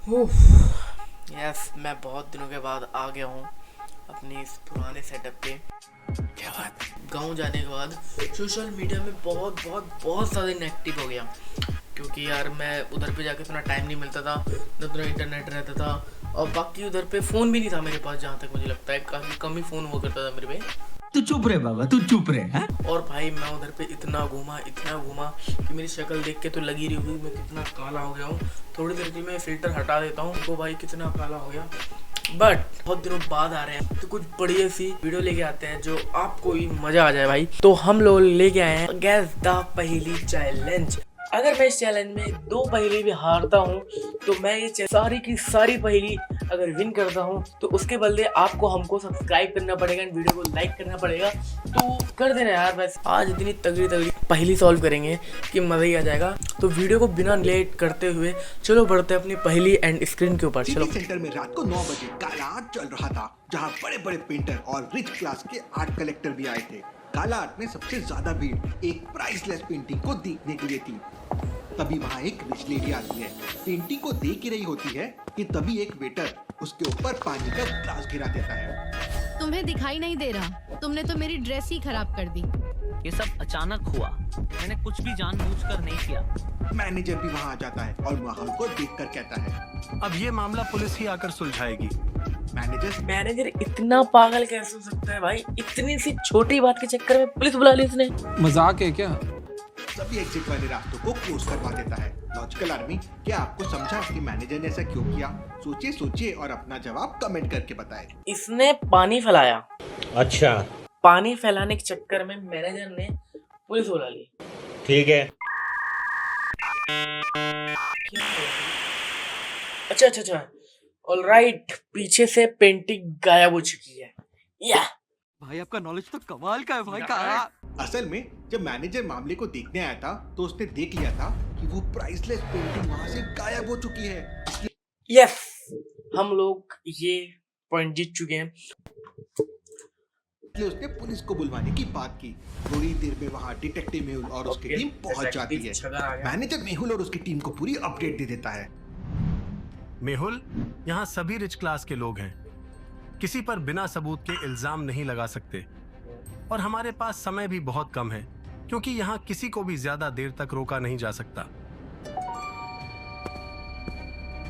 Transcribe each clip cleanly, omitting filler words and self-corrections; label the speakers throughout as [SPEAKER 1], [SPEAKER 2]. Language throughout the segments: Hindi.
[SPEAKER 1] यस, मैं बहुत दिनों के बाद आ गया हूँ अपने इस पुराने सेटअप पे। क्या बात, गाँव जाने के बाद सोशल मीडिया में बहुत ज़्यादा इनएक्टिव हो गया, क्योंकि यार मैं उधर पे जाके इतना टाइम नहीं मिलता था, न उतना इंटरनेट रहता था, और बाकी उधर पे फ़ोन भी नहीं था मेरे पास। जहाँ तक मुझे लगता है काफ़ी कम ही फ़ोन हुआ करता था मेरे पे।
[SPEAKER 2] तू चुप रहे बाबा, तू चुप रहे हैं।
[SPEAKER 1] और भाई मैं उधर पे इतना घूमा कि मेरी शक्ल देख के तो लगी रही होगी मैं कितना काला हो गया हूँ। थोड़ी देर के लिए मैं फ़िल्टर हटा देता हूँ तो भाई कितना काला हो गया। बट बहुत दिनों बाद आ रहे हैं तो कुछ बढ़िया सी वीडियो लेके आते हैं जो आपको भी मजा आ जाए भाई। तो हम लोग लेके आए हैं गैस द पहेली चैलेंज। अगर मैं इस चैलेंज में 2 पहेली भी हारता हूँ तो मैं ये सारी की सारी पहेली अगर विन करता हूँ तो उसके बदले आपको हमको सब्सक्राइब करना पड़ेगा, वीडियो को लाइक करना पड़ेगा। तो कर देना यार, बस आज इतनी तगड़ी पहेली सॉल्व करेंगे कि मजा ही आ जाएगा। तो वीडियो को बिना लेट करते हुए चलो बढ़ते अपनी पहेली एंड स्क्रीन के ऊपर। चलो।
[SPEAKER 3] सेंटर में रात को 9 बजे काला आर्ट चल रहा था, जहां बड़े बड़े पेंटर और रिच क्लास के आर्ट कलेक्टर भी आए थे। काला आर्ट में सबसे ज्यादा भीड़ एक प्राइसलेस पेंटिंग को देखने के लिए थी। तभी वहाँ एक रिच लेडी आती है, पेंटिंग को देख ही रही होती है कि तभी एक वेटर उसके ऊपर पानी का ग्लास गिरा देता है।
[SPEAKER 4] तुम्हें दिखाई नहीं दे रहा? तुमने तो मेरी ड्रेस ही खराब कर दी।
[SPEAKER 5] ये सब अचानक हुआ, मैंने कुछ भी जानबूझकर नहीं किया।
[SPEAKER 3] मैनेजर भी वहाँ आ जाता है और माहौल को देखकर कहता है,
[SPEAKER 6] अब ये मामला पुलिस ही आकर सुलझाएगी।
[SPEAKER 1] मैनेजर इतना पागल कैसे हो सकता है भाई? इतनी सी छोटी बात के चक्कर में पुलिस बुला ली उसने।
[SPEAKER 2] मजाक है क्या?
[SPEAKER 3] सभी एग्जिट वाले रास्तों को क्लोज करवा देता है। लॉजिकल आर्मी, क्या आपको समझा कि मैनेजर ने ऐसा क्यों किया? सोचिए और अपना जवाब कमेंट करके बताएं।
[SPEAKER 1] इसने पानी फैलाया।
[SPEAKER 7] अच्छा,
[SPEAKER 1] पानी फैलाने के चक्कर में मैनेजर ने पुलिस बुला ली।
[SPEAKER 7] ठीक है।
[SPEAKER 1] अच्छा, ऑलराइट। पीछे से पेंटिंग गायब हो चुकी है। या
[SPEAKER 6] भाई आपका नॉलेज तो कमाल का है भाई का।
[SPEAKER 3] असल में जब मैनेजर मामले को देखने आया था तो उसने देख लिया था कि वो प्राइसलेस पेंटिंग वहाँ से गायब हो चुकी है।
[SPEAKER 1] यस, हम लोग ये पॉइंट जीत चुके हैं।
[SPEAKER 3] इसलिए उसने पुलिस को बुलवाने की बात की। थोड़ी देर में वहाँ डिटेक्टिव मेहुल और उसकी टीम पहुंच जाती है। मैनेजर मेहुल और उसकी टीम को पूरी अपडेट दे देता है।
[SPEAKER 6] मेहुल, यहाँ सभी रिच क्लास के लोग हैं, किसी पर बिना सबूत के इल्जाम नहीं लगा सकते, और हमारे पास समय भी बहुत कम है क्योंकि यहाँ किसी को भी ज्यादा देर तक रोका नहीं जा सकता।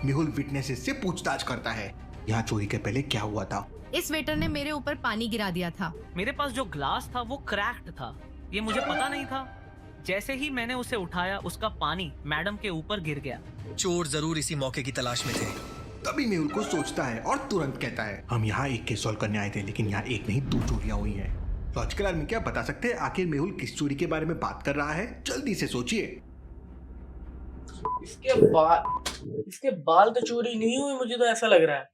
[SPEAKER 3] मेहुल विटनेसेस से पूछताछ करता है, यहाँ चोरी के पहले क्या हुआ था?
[SPEAKER 4] इस वेटर ने मेरे ऊपर पानी गिरा दिया था।
[SPEAKER 5] मेरे पास जो ग्लास था वो क्रैक्ड था, ये मुझे पता नहीं था। जैसे ही मैंने उसे उठाया उसका पानी मैडम के ऊपर गिर गया।
[SPEAKER 8] चोर जरूर इसी मौके की तलाश में थे।
[SPEAKER 3] तभी मेहुल को सोचता है और तुरंत कहता है, हम यहाँ एक केस सॉल्व करने आए थे, लेकिन यहाँ एक नहीं 2 चोरियां हुई हैं। लॉजिकल आर्मी, क्या बता सकते हैं आखिर मेहुल किस चोरी के बारे में बात कर रहा है? जल्दी से सोचिए।
[SPEAKER 1] इसके बाल तो चोरी नहीं हुए, मुझे तो ऐसा लग रहा है।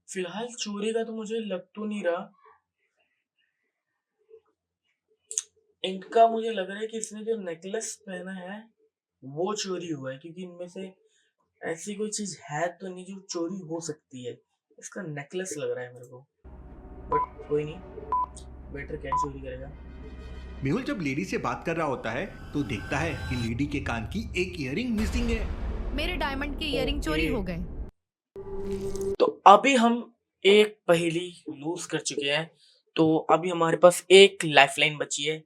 [SPEAKER 1] फिलहाल चोरी का तो मुझे लग तो नहीं रहा। इनका मुझे लग रहा है कि इसने जो नेकलेस पहना है वो चोरी हुआ है, क्योंकि इनमें से ऐसी कोई चीज है तो नहीं जो चोरी हो सकती है। इसका नेकलेस लग रहा है मेरे को, बट कोई नहीं, बेटर क्या चोरी करेगा।
[SPEAKER 3] मेहुल जब लेडी से बात कर रहा होता है तो देखता है कि लेडी के कान की एक ईयरिंग मिसिंग है।
[SPEAKER 4] मेरे डायमंड के इयरिंग चोरी हो गए।
[SPEAKER 1] तो अभी हम एक पहेली लूज कर चुके हैं, तो अभी हमारे पास एक लाइफलाइन बची है,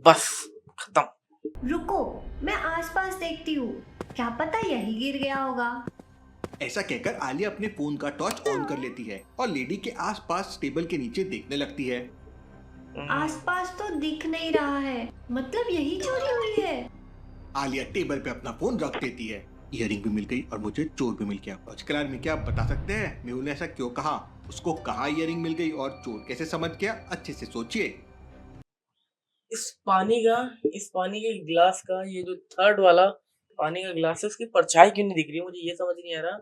[SPEAKER 1] बस खत्म।
[SPEAKER 9] रुको, मैं आसपास देखती हूँ, क्या पता यही गिर गया होगा।
[SPEAKER 3] ऐसा कहकर आलिया अपने फोन का टॉर्च ऑन कर लेती है और लेडी के आसपास टेबल के नीचे देखने लगती है।
[SPEAKER 9] आसपास तो दिख नहीं रहा है, मतलब यही चोरी हुई है।
[SPEAKER 3] आलिया टेबल पे अपना फोन रख देती है। इयरिंग भी मिल गई और मुझे चोर भी मिल गया। लॉजिकल आर्मी, क्या आप बता सकते हैं मेहुल ने ऐसा क्यों कहा? उसको कहाँ इयरिंग मिल गई और चोर कैसे समझ गया? अच्छे से सोचिए।
[SPEAKER 1] इस पानी के गिलास का, ये जो थर्ड वाला पानी का गिलास है, उसकी परछाई क्यों नहीं दिख रही है? मुझे ये समझ नहीं आ रहा।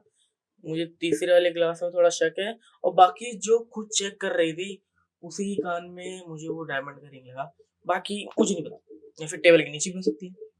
[SPEAKER 1] मुझे तीसरे वाले गिलास में थोड़ा शक है, और बाकी जो खुद चेक कर रही थी उसी के कान में मुझे वो डायमंड का रिंग लगा। बाकी मुझे नहीं पता, या फिर टेबल के नीचे भी हो सकती है।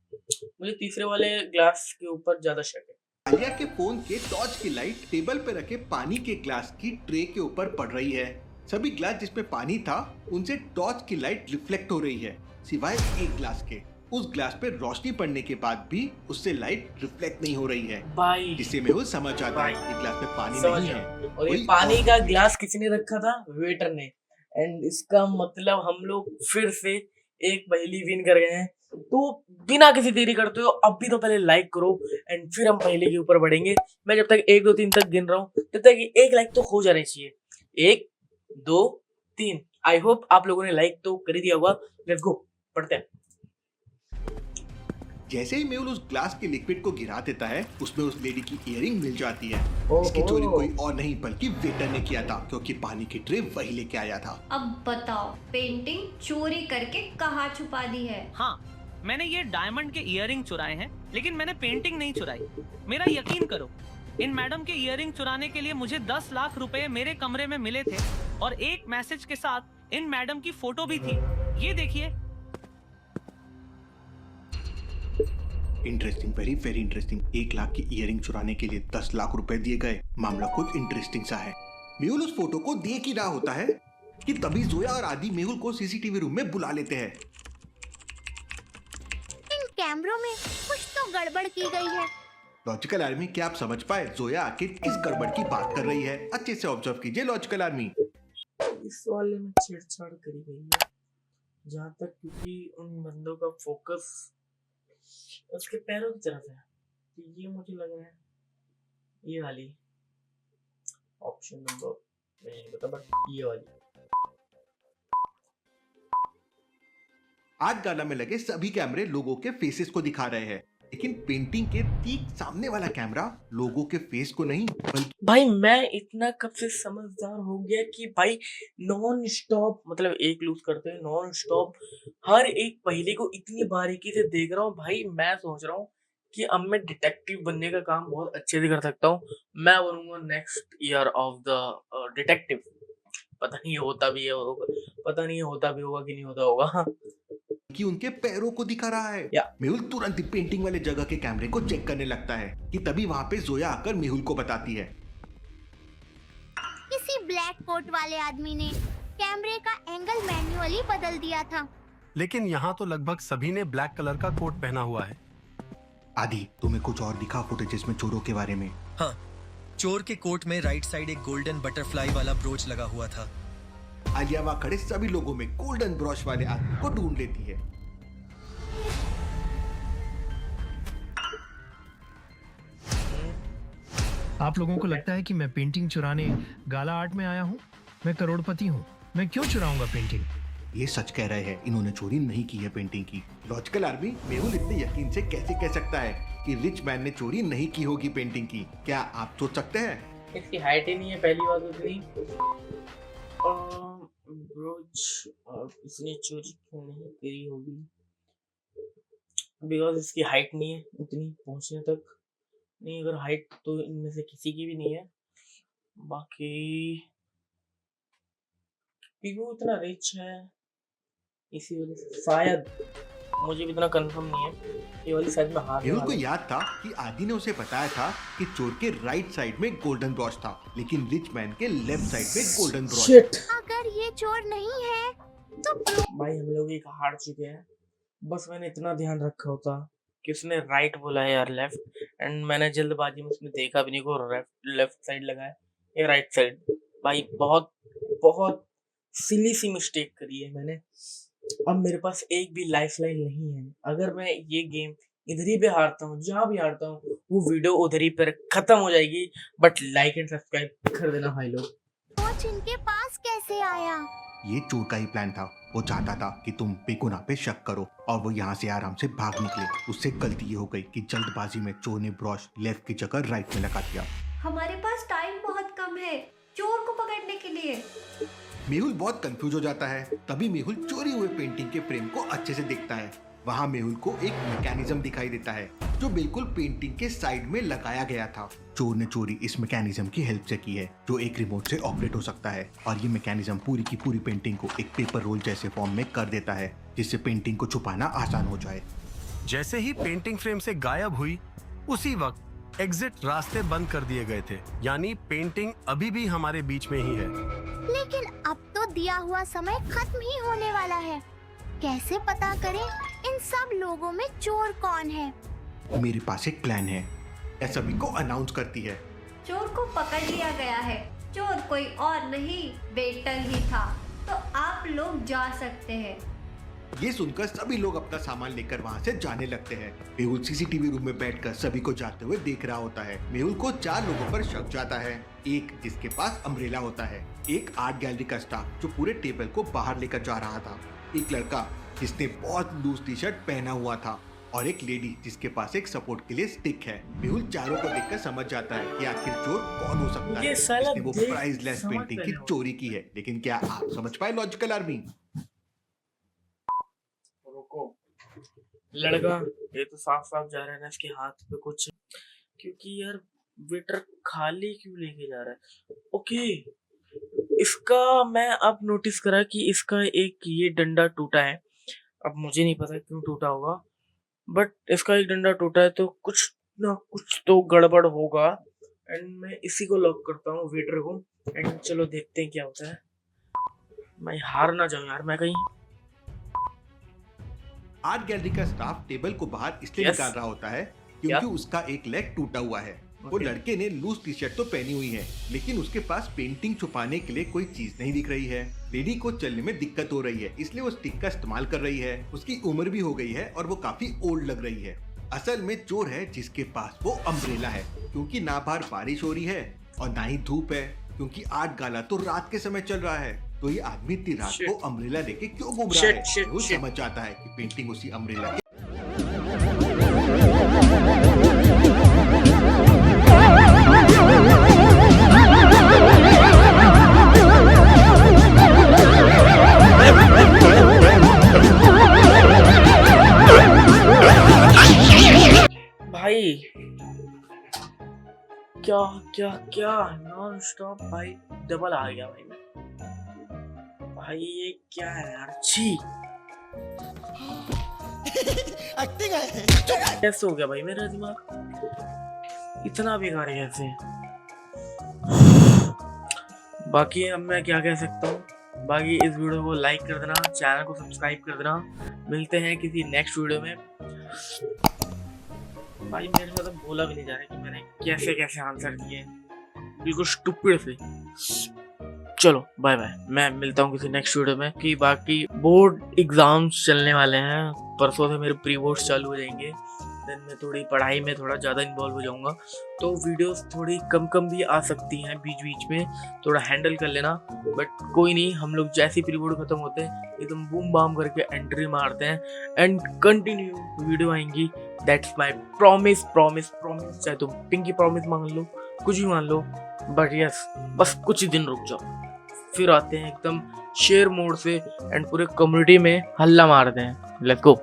[SPEAKER 1] मुझे तीसरे वाले ग्लास के ऊपर ज्यादा शक है।
[SPEAKER 3] आलिया के फोन के टॉर्च की लाइट टेबल पे रखे पानी के ग्लास की ट्रे के ऊपर पड़ रही है। सभी ग्लास जिसमें पानी था उनसे टॉर्च की लाइट रिफ्लेक्ट हो रही है, सिवाय एक ग्लास के। उस ग्लास पे रोशनी पड़ने के बाद भी उससे लाइट रिफ्लेक्ट नहीं हो रही है,
[SPEAKER 1] भाई
[SPEAKER 3] जिससे मेहुल समझ जाता है
[SPEAKER 1] भाई,
[SPEAKER 3] कि ग्लास में पानी
[SPEAKER 1] समझ
[SPEAKER 3] नहीं
[SPEAKER 1] गया।
[SPEAKER 3] है।
[SPEAKER 1] और ये
[SPEAKER 3] कोई
[SPEAKER 1] पानी का ग्लास किसने रखा था? वेटर ने। एंड इसका मतलब हम लोग फिर से एक पहेली विन कर गए हैं। तो बिना किसी देरी करते हो अभी तो पहले लाइक करो एंड फिर हम पहेली के ऊपर बढ़ेंगे। मैं जब तक 1 2 3 तक गिन रहा हूँ तब तक 1 लाइक तो हो जाना चाहिए। 1 2 3। आई होप आप लोगों ने लाइक तो कर ही दिया होगा। लेट्स गो, पढ़ते हैं।
[SPEAKER 3] जैसे ही मेहुल उस ग्लास के लिक्विड को गिरा देता है, उसमें उस लेडी की इयरिंग मिल जाती है।
[SPEAKER 1] ओहो।
[SPEAKER 3] इसकी चोरी कोई और नहीं बल्कि वेटर ने किया था, क्योंकि पानी की ट्रे वही लेके आया था।
[SPEAKER 9] अब बताओ, पेंटिंग चोरी करके कहाँ छुपा दी है?
[SPEAKER 5] हाँ, मैंने ये डायमंड के इयररिंग चुराए हैं, लेकिन मैंने पेंटिंग नहीं चुराई। मेरा यकीन करो, इन मैडम के इयररिंग चुराने के लिए मुझे 10 लाख रुपए मेरे कमरे में मिले थे और एक मैसेज के साथ इन मैडम की फोटो भी थी। ये देखिए।
[SPEAKER 3] Interesting, very very interesting. 1 lakh की इयरिंग चुराने के लिए 10 लाख रुपए दिए गए। मामला कुछ इंटरेस्टिंग सा है। मेहुल उस फोटो को देख ही रहा होता है कि तभी जोया और आदि मेहुल को सीसीटीवी रूम में बुला लेते हैं।
[SPEAKER 10] इन कैमरों में कुछ तो गड़बड़ की गई है।
[SPEAKER 3] लॉजिकल आर्मी, क्या आप समझ पाए जोया आखिर किस गड़बड़ की बात कर रही है? अच्छे से ऑब्जर्व कीजिए लॉजिकल आर्मी।
[SPEAKER 1] इस वाले में छेड़छाड़ करी गई है जहाँ तक, क्योंकि उन बंदों का फोकस उसके पैरों की तरफ है। तो ये मुझे लग रहा है ये वाली ऑप्शन नंबर, मैं नहीं पता बट ये वाली।
[SPEAKER 3] आज गाना में लगे सभी कैमरे लोगों के फेसेस को दिखा रहे हैं, लेकिन पेंटिंग के ठीक सामने वाला कैमरा लोगों के फेस को नहीं बल्कि
[SPEAKER 1] भाई मैं इतना कब से समझदार हो गया कि भाई नॉन स्टॉप, मतलब एक लूज करते हैं नॉन स्टॉप हर एक पहेली को इतनी बारीकी से देख रहा हूँ। भाई मैं सोच रहा हूँ कि अब मैं डिटेक्टिव बनने का काम बहुत अच्छे से कर सकता हूँ। मैं बनूंगा next year of the detective. पता नहीं होता भी है, पता नहीं होता भी होगा कि नहीं होता होगा।
[SPEAKER 3] कि उनके पैरों को दिखा रहा है।
[SPEAKER 1] या।
[SPEAKER 3] मेहुल तुरंत ही पेंटिंग वाले जगह के कैमरे को चेक करने लगता है कि तभी वहाँ पे जोया आकर मेहुल को बताती है।
[SPEAKER 10] किसी ब्लैक कोट वाले आदमी ने कैमरे का एंगल मैन्युअली बदल दिया था।
[SPEAKER 6] लेकिन यहाँ तो लगभग सभी ने ब्लैक कलर का कोट पहना हुआ है।
[SPEAKER 3] आदि, तुम्हें कुछ और दिखा फुटेजेस में चोरों के बारे में?
[SPEAKER 8] हाँ, चोर के कोट में राइट साइड एक गोल्डन बटरफ्लाई वाला ब्रोच लगा हुआ था।
[SPEAKER 3] आलिया वहाँ खड़े सभी लोगों में गोल्डन ब्रश वाले आदमी को ढूंढ लेती है।
[SPEAKER 11] आप लोगों को लगता है कि मैं पेंटिंग चुराने गाला आर्ट में आया हूँ? मैं करोड़पति हूँ, मैं क्यों चुराऊंगा पेंटिंग?
[SPEAKER 3] ये सच कह रहे हैं, इन्होंने चोरी नहीं की है पेंटिंग की। लॉजिकल आर्मी, मेहुल इतने यकीन से कैसे कह सकता है कि रिच मैन ने चोरी नहीं की होगी पेंटिंग की? क्या आप सोच सकते हैं?
[SPEAKER 1] इसकी हाइट ही नहीं है पहली बात उतनी। ब्रोच इसने चोरी क्यों नहीं करी होगी? बिकॉज इसकी हाइट नहीं है उतनी पहुंचने तक। नहीं, अगर हाइट तो इनमें से किसी की भी नहीं है। बाकी वो इतना रिच है इसी वजह से, शायद, मुझे भी इतना कंफर्म नहीं है। ये वाली शायद मैं हार
[SPEAKER 3] मेहुल को याद था कि आदि ने उसे बताया था कि चोर के राइट साइड में गोल्डन ब्रश था, लेकिन रिच मैन के लेफ्ट साइड में गोल्डन ब्रश।
[SPEAKER 1] शिट।
[SPEAKER 10] अगर ये चोर नहीं है तो
[SPEAKER 1] भाई हम लोग एक हार चुके हैं। बस मैंने इतना ध्यान रखा होता कि उसने राइट बोला है यार लेफ्ट, एंड मैंने जल्दबाजी में उसमें देखा भी नहीं को लेफ्ट साइड लगाया ये राइट साइड। भाई बहुत बहुत सिली सी मिस्टेक करी है मैंने। अब मेरे पास एक भी लाइफलाइन नहीं है। अगर मैं ये गेम इधर ही पे हारता हूँ, जहाँ भी हारता हूँ, वो वीडियो उधर ही पर खत्म हो जाएगी। बट लाइक एंड सब्सक्राइब कर देना भाई लोग।
[SPEAKER 10] ब्रोच इनके पास कैसे आया?
[SPEAKER 3] ये चोर का ही प्लान था। वो चाहता था कि तुम बेगुनाह पे शक करो और वो यहाँ से आराम से भाग निकले। उससे गलती ये हो गई कि जल्दबाजी में चोर ने ब्रश लेफ्ट की जगह राइट में लगा दिया।
[SPEAKER 9] हमारे पास टाइम बहुत कम है चोर को पकड़ने के लिए।
[SPEAKER 3] मेहुल बहुत कंफ्यूज हो जाता है। तभी मेहुल चोरी हुए पेंटिंग के फ्रेम को अच्छे से देखता है। वहाँ मेहुल को एक मैकेनिज्म दिखाई देता है जो बिल्कुल पेंटिंग के साइड में लगाया गया था। चोर ने चोरी इस मैकेनिज्म की हेल्प से की है जो एक रिमोट से ऑपरेट हो सकता है, और ये मैकेनिज्म पूरी की पूरी पेंटिंग को एक पेपर रोल जैसे फॉर्म में कर देता है जिससे पेंटिंग को छुपाना आसान हो जाए।
[SPEAKER 6] जैसे ही पेंटिंग फ्रेम से गायब हुई, उसी वक्त एग्जिट रास्ते बंद कर दिए गए थे, यानी पेंटिंग अभी भी हमारे बीच में ही है।
[SPEAKER 10] लेकिन अब तो दिया हुआ समय खत्म ही होने वाला है। कैसे पता करें इन सब लोगों में चोर कौन है?
[SPEAKER 3] मेरे पास एक प्लान है, यह सभी को अनाउंस करती है।
[SPEAKER 9] चोर को पकड़ लिया गया है। चोर कोई और नहीं, वेटर ही था। तो आप लोग जा सकते हैं।
[SPEAKER 3] ये सुनकर सभी लोग अपना सामान लेकर वहाँ से जाने लगते हैं। मेहुल सीसीटीवी रूम में बैठकर सभी को जाते हुए देख रहा होता है। मेहुल को 4 लोगों पर शक जाता है। एक जिसके पास अम्ब्रेला होता है, एक आर्ट गैलरी का स्टाफ जो पूरे टेबल को बाहर लेकर जा रहा था, एक लड़का जिसने बहुत लूज टी शर्ट पहना हुआ था, और एक लेडी जिसके पास एक सपोर्ट के लिए स्टिक है। मेहुल चारों को देखकर समझ जाता है कि आखिर चोर कौन हो सकता है जिसने वो प्राइसलेस पेंटिंग की चोरी की है। लेकिन क्या आप समझ पाए लॉजिकल आर्मी?
[SPEAKER 1] लड़का ये तो साफ साफ जा रहा है ना इसके हाथ पे कुछ, क्योंकि यार वेटर खाली क्यों लेके जा रहा है। ओके, इसका मैं अब नोटिस करा कि इसका एक ये डंडा टूटा है। अब मुझे नहीं पता क्यों टूटा होगा, बट इसका एक डंडा टूटा है तो कुछ ना कुछ तो गड़बड़ होगा। एंड मैं इसी को लॉक करता हूँ, वेटर को। एंड चलो देखते हैं क्या होता है। मैं हार ना जाऊं यार मैं कहीं।
[SPEAKER 3] आर्ट गैलरी का स्टाफ टेबल को बाहर इसलिए निकाल रहा होता है क्योंकि उसका एक लेग टूटा हुआ है। वो लड़के ने लूज टी शर्ट तो पहनी हुई है, लेकिन उसके पास पेंटिंग छुपाने के लिए कोई चीज नहीं दिख रही है। लेडी को चलने में दिक्कत हो रही है, इसलिए वो स्टिक का इस्तेमाल कर रही है। उसकी उम्र भी हो गई है और वो काफी ओल्ड लग रही है। असल में चोर है जिसके पास वो अम्ब्रेला है, क्योंकि ना बाहर बारिश हो रही है और ना ही धूप है, क्योंकि आर्ट गाला तो रात के समय चल रहा है। तो ये आदमी इतनी रात को अम्ब्रेला लेके क्यों घूम रहा है? वो समझ जाता है कि पेंटिंग उसी अम्ब्रेला के
[SPEAKER 1] भाई क्या क्या क्या नॉन स्टॉप भाई डबल आ गया भाई। भाई ये क्या है यार, छी एक्टिंग है। कैसे हो गया भाई मेरा दिमाग इतना बेकार है कैसे? बाकी अब मैं क्या कह सकता हूँ, बाकी इस वीडियो को लाइक कर देना, चैनल को सब्सक्राइब कर देना। मिलते हैं किसी नेक्स्ट वीडियो में। भाई मेरे से तो बोला भी नहीं जा रहा कि मैंने कैसे कैसे आंसर दिए, बिल्कुल स्टूपिड से। चलो बाय बाय, मैं मिलता हूँ किसी नेक्स्ट वीडियो में। कि बाकी बोर्ड एग्जाम्स चलने वाले हैं, परसों से मेरे प्री बोर्ड्स चालू हो जाएंगे। देन मैं थोड़ी पढ़ाई में थोड़ा ज़्यादा इन्वॉल्व हो जाऊँगा, तो वीडियोस थोड़ी कम भी आ सकती हैं बीच बीच में, थोड़ा हैंडल कर लेना। बट कोई नहीं, हम लोग जैसे ही प्री बोर्ड खत्म होते हैं एकदम बूम बाम करके एंट्री मारते हैं एंड कंटिन्यू वीडियो आएंगी। That's my promise promise promise. चाहे तुम पिंकी प्रॉमिस मान लो, कुछ भी मान लो, बट यस बस कुछ ही दिन रुक जाओ, फिर आते हैं एकदम शेयर मोड से एंड पूरे कम्युनिटी में हल्ला मारते हैं। Let's go.